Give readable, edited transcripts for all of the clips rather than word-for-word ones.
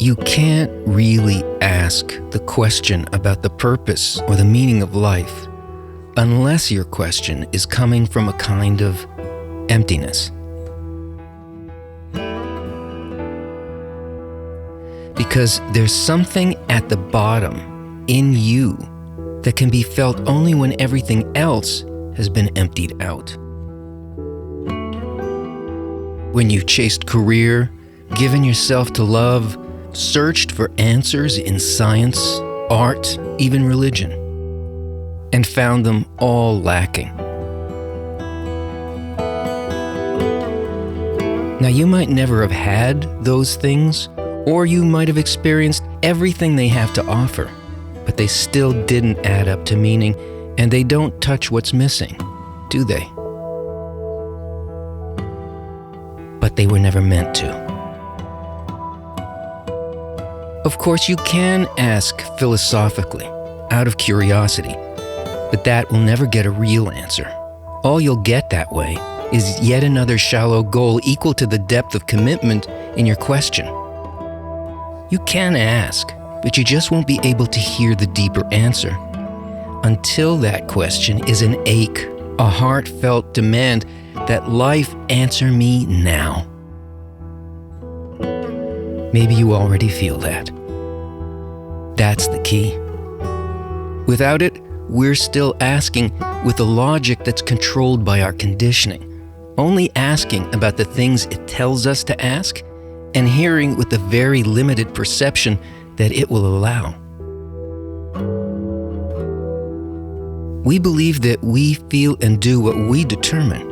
You can't really ask the question about the purpose or the meaning of life unless your question is coming from a kind of emptiness. Because there's something at the bottom in you that can be felt only when everything else has been emptied out. When you've chased career, given yourself to love, searched for answers in science, art, even religion, and found them all lacking. Now, you might never have had those things, or you might have experienced everything they have to offer, but they still didn't add up to meaning, and they don't touch what's missing, do they? But they were never meant to. Of course, you can ask philosophically, out of curiosity, but that will never get a real answer. All you'll get that way is yet another shallow goal equal to the depth of commitment in your question. You can ask, but you just won't be able to hear the deeper answer until that question is an ache, a heartfelt demand that life answer me now. Maybe you already feel that. That's the key. Without it, we're still asking with a logic that's controlled by our conditioning, only asking about the things it tells us to ask, and hearing with the very limited perception that it will allow. We believe that we feel and do what we determine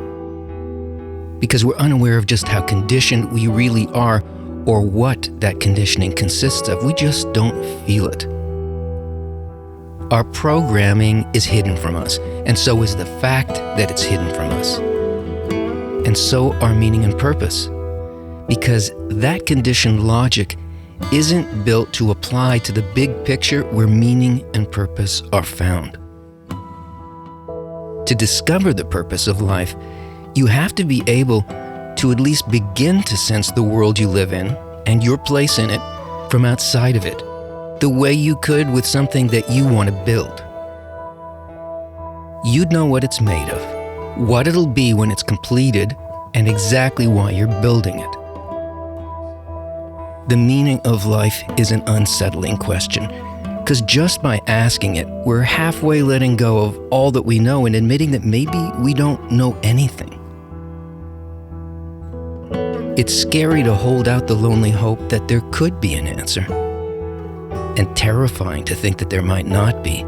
because we're unaware of just how conditioned we really are or what that conditioning consists of. We just don't feel it. Our programming is hidden from us, and so is the fact that it's hidden from us. And so are meaning and purpose, because that conditioned logic isn't built to apply to the big picture where meaning and purpose are found. To discover the purpose of life, you have to be able to at least begin to sense the world you live in and your place in it from outside of it, the way you could with something that you want to build. You'd know what it's made of, what it'll be when it's completed, and exactly why you're building it. The meaning of life is an unsettling question, because just by asking it, we're halfway letting go of all that we know and admitting that maybe we don't know anything. It's scary to hold out the lonely hope that there could be an answer, and terrifying to think that there might not be.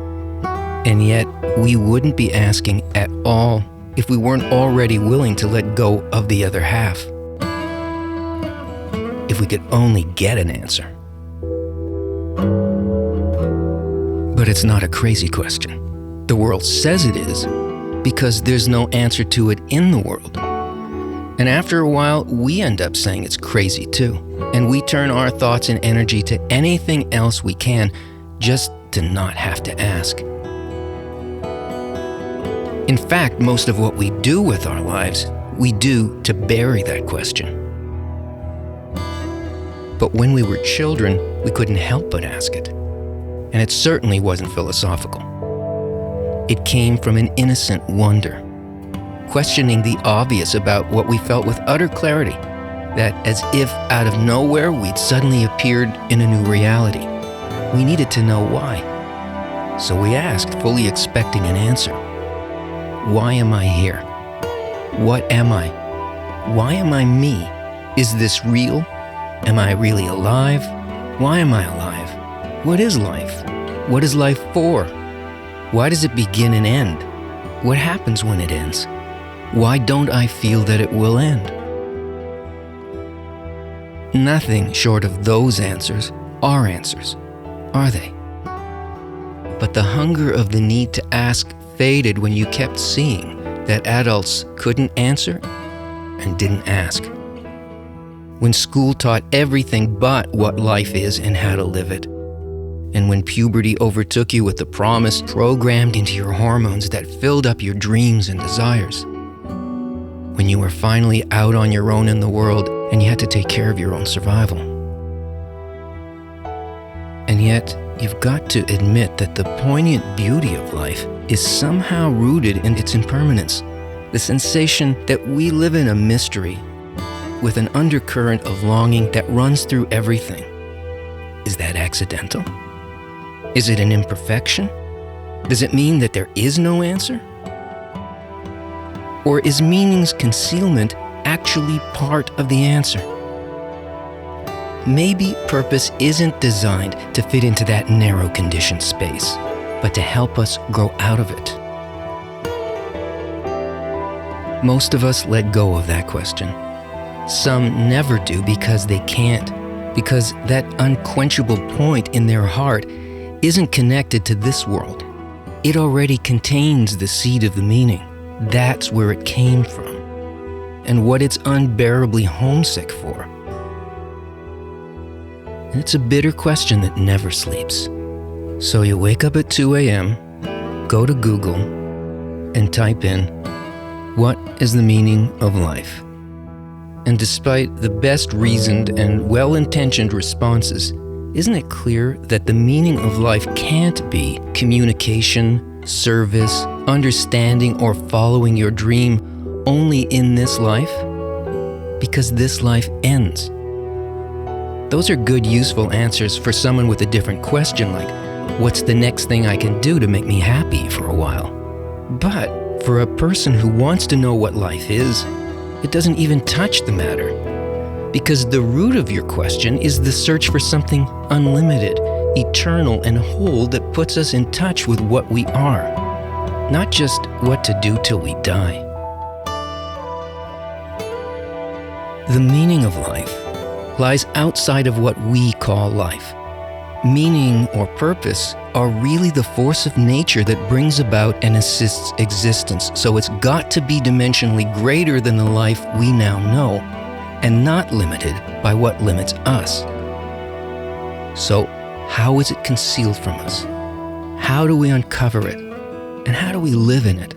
And yet, we wouldn't be asking at all if we weren't already willing to let go of the other half. If we could only get an answer. But it's not a crazy question. The world says it is, because there's no answer to it in the world. And after a while, we end up saying it's crazy too. And we turn our thoughts and energy to anything else we can just to not have to ask. In fact, most of what we do with our lives, we do to bury that question. But when we were children, we couldn't help but ask it. And it certainly wasn't philosophical. It came from an innocent wonder, questioning the obvious about what we felt with utter clarity, that as if out of nowhere we'd suddenly appeared in a new reality. We needed to know why. So we asked, fully expecting an answer. Why am I here? What am I? Why am I me? Is this real? Am I really alive? Why am I alive? What is life? What is life for? Why does it begin and end? What happens when it ends? Why don't I feel that it will end? Nothing short of those answers are answers, are they? But the hunger of the need to ask faded when you kept seeing that adults couldn't answer and didn't ask. When school taught everything but what life is and how to live it. And when puberty overtook you with the promise programmed into your hormones that filled up your dreams and desires. When you were finally out on your own in the world and you had to take care of your own survival. yet, you've got to admit that the poignant beauty of life is somehow rooted in its impermanence. The sensation that we live in a mystery with an undercurrent of longing that runs through everything. Is that accidental? Is it an imperfection? Does it mean that there is no answer? Or is meaning's concealment actually part of the answer? Maybe purpose isn't designed to fit into that narrow conditioned space, but to help us grow out of it. Most of us let go of that question. Some never do because they can't, because that unquenchable point in their heart isn't connected to this world. It already contains the seed of the meaning. That's where it came from, and what it's unbearably homesick for. And it's a bitter question that never sleeps. So you wake up at 2 a.m., go to Google, and type in, "What is the meaning of life?" And despite the best reasoned and well-intentioned responses, isn't it clear that the meaning of life can't be communication, service, understanding, or following your dream only in this life? Because this life ends. Those are good, useful answers for someone with a different question like, what's the next thing I can do to make me happy for a while? But for a person who wants to know what life is, it doesn't even touch the matter. Because the root of your question is the search for something unlimited, eternal, and whole that puts us in touch with what we are, not just what to do till we die. The meaning of life lies outside of what we call life. Meaning or purpose are really the force of nature that brings about and assists existence, so it's got to be dimensionally greater than the life we now know, and not limited by what limits us. So, how is it concealed from us? How do we uncover it? And how do we live in it?